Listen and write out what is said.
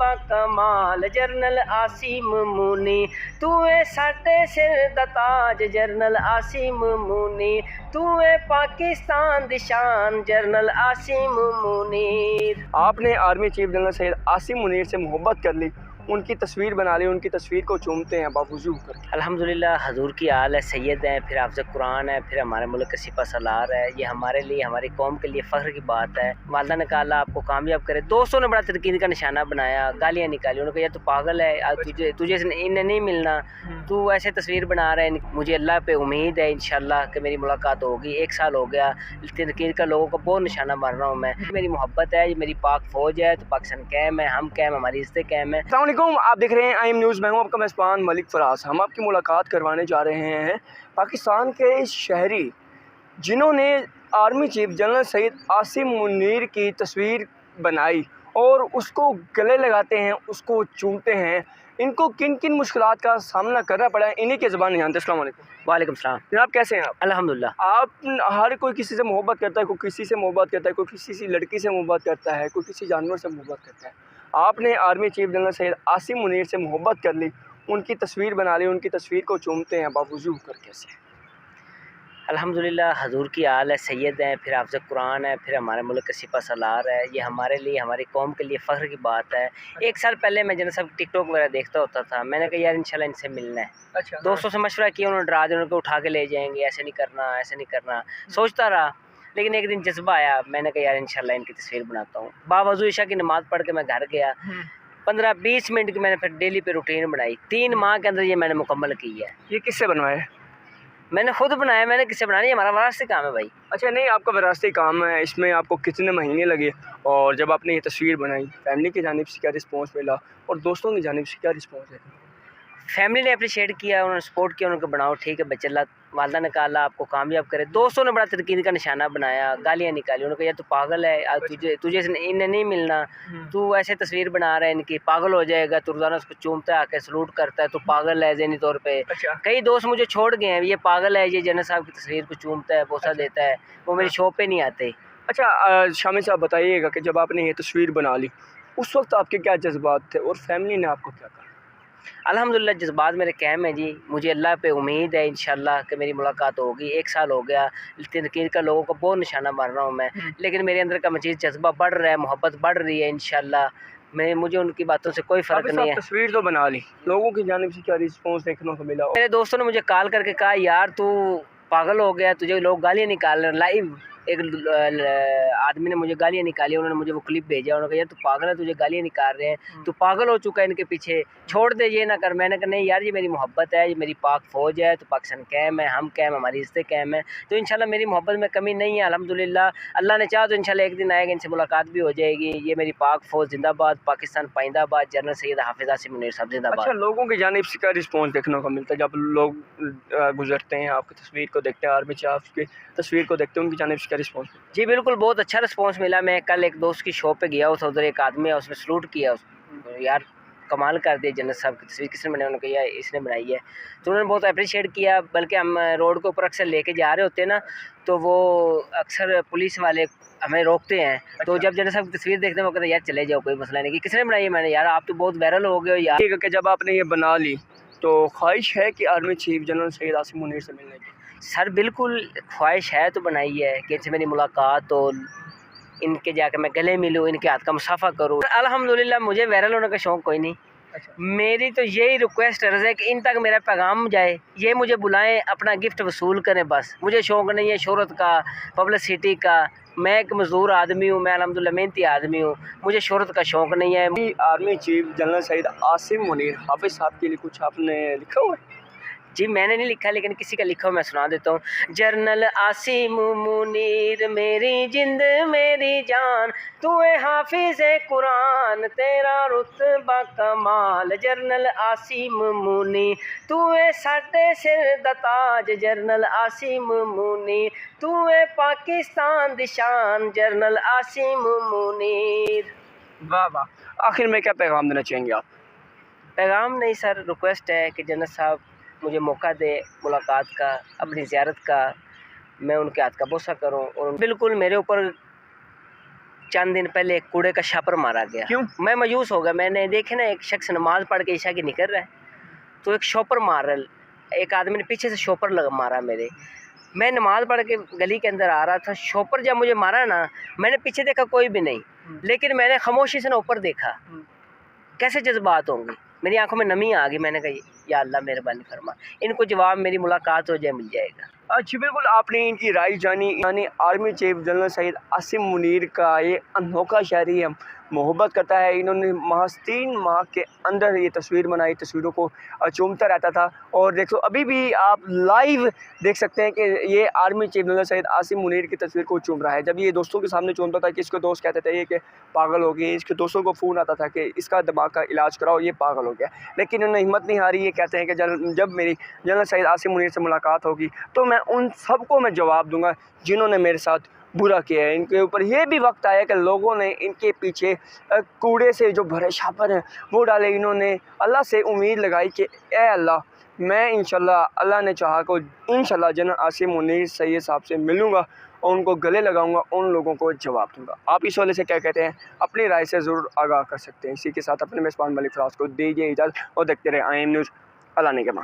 कमाल जरनल आसिम मुनी, तू है साडे सिर दा ताज जरनल आसिम मुनी, तू है पाकिस्तान दी शान जरनल आसिम मुनीर। आपने army chief general Syed Asim Munir से मोहब्बत कर ली, उनकी तस्वीर बना ली, उनकी तस्वीर को चूमते हैं बावजू करके। अल्हम्दुलिल्लाह हजूर की आल है, सैयद हैं, फिर हाफ़िज़ कुरान है, फिर हमारे मुल्क का सिपा सलार है। ये हमारे लिए, हमारी कौम के लिए फ़ख्र की बात है। वालदा ने कहा अल्लाह आपको कामयाब करे। दोस्तों ने बड़ा तनकीद का निशाना बनाया, गालियाँ निकाली। उन्होंने कहा यार तू पागल है, आज तुझे इन्हें नहीं मिलना, तू ऐसे तस्वीर बना रहा है। मुझे अल्लाह पे उम्मीद है इंशाअल्लाह कि मेरी मुलाकात होगी। 1 साल हो गया तनकीद का लोगों को बहुत निशाना मार रहा हूँ मैं। मेरी मोहब्बत है, ये मेरी पाक फ़ौज है, तो पाकिस्तान कैम है, हम कैम, हमारी इज़्ज़तें कैम है। अस्सलाम वालेकुम, आप देख रहे हैं IM न्यूज़। मैं हूं आपका मेज़बान मलिक फराज। हम आपकी मुलाकात करवाने जा रहे हैं पाकिस्तान के इस शहरी जिन्होंने army chief general Syed Asim Munir की तस्वीर बनाई और उसको गले लगाते हैं, उसको चूमते हैं। इनको किन किन मुश्किलात का सामना करना पड़ा है, इन्हीं की ज़बान जानते हैं। अस्सलाम वालेकुम। वालेकुम सलाम। जनाब कैसे हैं आप? अल्हम्दुलिल्लाह। आप हर कोई किसी से मोहब्बत करता है, कोई किसी से मोहब्बत करता है, कोई किसी सी लड़की से मोहब्बत करता है, कोई किसी जानवर से मोहब्बत करता है। आपने army chief general Syed Asim Munir से मोहब्बत कर ली, उनकी तस्वीर बना ली, उनकी तस्वीर को चूमते हैं बावजू कर। कैसे? अल्हम्दुलिल्लाह हजूर की आल है, सैयद हैं, फिर हाफ़िज़ कुरान है, फिर हमारे मुल्क का सिपा सलार है। ये हमारे लिए, हमारी कौम के लिए फ़ख्र की बात है। 1 साल पहले मैं जन सब टिकटॉक वगैरह देखता होता था। मैंने कहा यार इंशाल्लाह इनसे मिलना है। अच्छा। दोस्तों से मशवरा किया, उन्होंने डरा दिया, उनको उठा के ले जाएंगे, ऐसे नहीं करना, ऐसे नहीं करना। सोचता रहा, लेकिन एक दिन जज्बा आया। मैंने कहा यार इंशाल्लाह इनकी तस्वीर बनाता हूँ। बावजूद इशा की नमाज़ पढ़ के मैं घर गया। 15-20 मिनट की मैंने फिर डेली पे रूटीन बनाई। 3 माह के अंदर ये मैंने मुकम्मल की है। ये किससे बनवाए? मैंने खुद बनाया, मैंने किससे बनाया, ये हमारा विरासती काम है भाई। अच्छा, नहीं आपका विरासती काम है, इसमें आपको कितने महीने लगे? और जब आपने ये तस्वीर बनाई, फैमिली की जानिब से क्या रिस्पॉन्स मिला और दोस्तों की जानिब से क्या रिस्पॉन्स है? फैमिली ने अप्रिशिएट किया, उन्होंने सपोर्ट किया, उनको बनाओ ठीक है बच्चे, अल्लाह वालदा ने कहा अल्लाह आपको कामयाब करे। दोस्तों ने बड़ा तनकीद का निशाना बनाया, गालियाँ निकाली। उन्होंने कहा यार तू पागल है, आज तुझे इन्हें नहीं मिलना, तू ऐसे तस्वीर बना रहा है इनकी, पागल हो जाएगा। तू रोज़ाना उसको चूमता है, आके सलूट करता है, तू पागल है ज़हनी तौर पे। अच्छा। कई दोस्त मुझे छोड़ गए हैं, ये पागल है, ये जनरल साहब की तस्वीर को चूमता है, बोसा देता है, वो मेरी शो पे नहीं आते। अच्छा, शामिल साहब बताइएगा कि जब आपने ये तस्वीर बना ली, उस वक्त आपके क्या जज्बात थे और फैमिली ने आपको क्या कहा? अल्हम्दुलिल्लाह जज्बात मेरे कैम है जी। मुझे अल्लाह पे उम्मीद है इंशाअल्लाह कि मेरी मुलाकात होगी। 1 साल हो गया तनकीद का लोगों को बहुत निशाना मार रहा हूँ मैं, लेकिन मेरे अंदर का मज़ीद जज्बा बढ़ रहा है, मोहब्बत बढ़ रही है इंशाअल्लाह। मुझे उनकी बातों से कोई फ़र्क नहीं है। तस्वीर तो बना ली, लोगों की जानिब से क्या रिस्पॉन्स देखने को मिला? मेरे दोस्तों ने मुझे कॉल करके कहा यार तू पागल हो गया, तुझे लोग गालियाँ निकाल रहे हैं। लाइव एक आदमी ने मुझे गालियाँ निकाली, उन्होंने मुझे वो क्लिप भेजा। उन्होंने कहा यार तू पागल है, तुझे गालियाँ निकाल रहे हैं, तू पागल हो चुका है इनके पीछे, छोड़ दे, ये ना कर। मैंने कहा नहीं यार ये मेरी मोहब्बत है, ये मेरी पाक फ़ौज है, तो पाकिस्तान कैम है, हम कैम, हमारी इज़्ज़तें कैम है, तो इंशाल्लाह मेरी मोहब्बत में कमी नहीं है। अल्हम्दुलिल्लाह अल्लाह ने चाहा तो इंशाल्लाह एक दिन आएगा, इनसे मुलाकात भी हो जाएगी। ये मेरी पाक फ़ौज जिंदाबाद, पाकिस्तान पाइंदाबाद, जनरल सैयद हाफ़िज़ आसिम मुनीर साहब जिंदाबाद। अच्छा, लोगों की जानिब से क्या रिस्पॉन्स देखने को मिलता है जब लोग गुजरते हैं, आपकी तस्वीर को देखते हैं, आर्मी चीफ की तस्वीर को देखते हैं, उनकी जानिब से क्या रिस्पॉन्स? जी बिल्कुल, बहुत अच्छा रिस्पॉन्स मिला। मैं कल एक दोस्त की शॉप पे गया, उधर एक आदमी है, उसने सलूट किया, यार कमाल कर दिया, जन्नत साहब की तस्वीर किसने बनाई? उन्होंने कहा यार इसने बनाई है, तो उन्होंने बहुत अप्रिशिएट किया। बल्कि हम रोड के ऊपर अक्सर लेके जा रहे होते हैं ना, तो वो अक्सर पुलिस वाले हमें रोकते हैं। तो जब जन्नत साहब की तस्वीर देखते हैं वो कहते हैं यार चले जाओ, कोई मसला नहीं। कि किसने बनाई है? मैंने, यार आप तो बहुत वायरल हो गए हो यार। ठीक है कि जब आपने ये बना ली तो ख्वाहिश है कि army chief general Syed Asim Munir से मिलने की? सर बिल्कुल ख्वाहिश है, तो बनाई है कि इनसे मेरी मुलाकात हो, इनके जाकर मैं गले मिलूँ, इनके हाथ का मुसाफा करूँ। अल्हम्दुलिल्लाह मुझे वायरल होने का शौक़ कोई नहीं। अच्छा। मेरी तो यही रिक्वेस्ट है कि इन तक मेरा पैगाम जाए, ये मुझे बुलाएं, अपना गिफ्ट वसूल करें बस। मुझे शौक़ नहीं है शोहरत का, पब्लिसिटी का। मैं एक मज़दूर आदमी हूँ, मैं अल्हम्दुलिल्लाह मेहनती आदमी हूँ, मुझे शोहरत का शौक़ नहीं है। Army chief general Syed Asim Munir हाफिज़ साहब के लिए कुछ आपने लिखा हुआ है? जी मैंने नहीं लिखा, लेकिन किसी का लिखा हुआ मैं सुना देता हूँ। जर्नल आसिम मुनीर मेरी जिंद मेरी जान, तू है हाफिज़ कुरान, तेरा रुतबा कमाल। जर्नल आसिम मुनी, तू है साडे सिर दा ताज जर्नल आसिम मुनी, तू है पाकिस्तान दी शान जर्नल आसिम मुनीर। वाह वाह, आखिर में क्या पैगाम देना चाहेंगे आप? पैगाम नहीं सर, रिक्वेस्ट है कि जन्नत साहब मुझे मौका दे मुलाकात का, अपनी ज़ियारत का, मैं उनके हाथ का बोसा करूं और बिल्कुल मेरे ऊपर चंद दिन पहले एक कूड़े का छापर मारा गया। क्यों? मैं मायूस हो गया। मैंने देखे ना, एक शख्स नमाज पढ़ के ईशा की निकल रहा है तो एक शॉपर मार रहा है, एक आदमी ने पीछे से शॉपर मारा मेरे। मैं नमाज पढ़ के गली के अंदर आ रहा था, शॉपर जब मुझे मारा ना, मैंने पीछे देखा कोई भी नहीं, लेकिन मैंने खामोशी से ना ऊपर देखा। कैसे जज्बात होंगे, मेरी आंखों में नमी आ गई। मैंने कहा या अल्लाह मेहरबानी फरमा, इनको जवाब मेरी मुलाकात हो जाए मिल जाएगा। अच्छा, बिल्कुल आपने इनकी राय जानी। यानी army chief general Syed Asim Munir का ये अनोखा शायरी है, मोहब्बत करता है। इन्होंने महज 3 माह के अंदर ये तस्वीर बनाई, तस्वीरों को चूमता रहता था। और देखो अभी भी आप लाइव देख सकते हैं कि ये army chief general Syed Asim Munir की तस्वीर को चूम रहा है। जब ये दोस्तों के सामने चूमता था कि इसके दोस्त कहते थे ये कि पागल हो गई, इसके दोस्तों को फ़ोन आता था कि इसका दिमाग का इलाज कराओ, ये पागल हो गया। लेकिन इन्होंने हिम्मत नहीं हारी। ये कहते हैं कि जब मेरी जनरल सैयद आसिम मुनीर से मुलाकात होगी तो मैं उन सबको मैं जवाब दूंगा जिन्होंने मेरे साथ बुरा किया है। इनके ऊपर ये भी वक्त आया कि लोगों ने इनके पीछे कूड़े से जो भरे छापर हैं वो डाले। इन्होंने अल्लाह से उम्मीद लगाई कि ए अल्लाह, मैं इंशाल्लाह अल्लाह ने चाहा को इंशाल्लाह जनरल आसिम मुनीर सैयद साहब से मिलूँगा और उनको गले लगाऊंगा, उन लोगों को जवाब दूंगा। आप इस वाले से क्या कहते हैं, अपनी राय से ज़रूर आगाह कर सकते हैं। इसी के साथ अपने मेज़बान मलिक फराज को दीजिए इजाज़त और देखते रहे IM न्यूज़। अल्लाह ने के मान।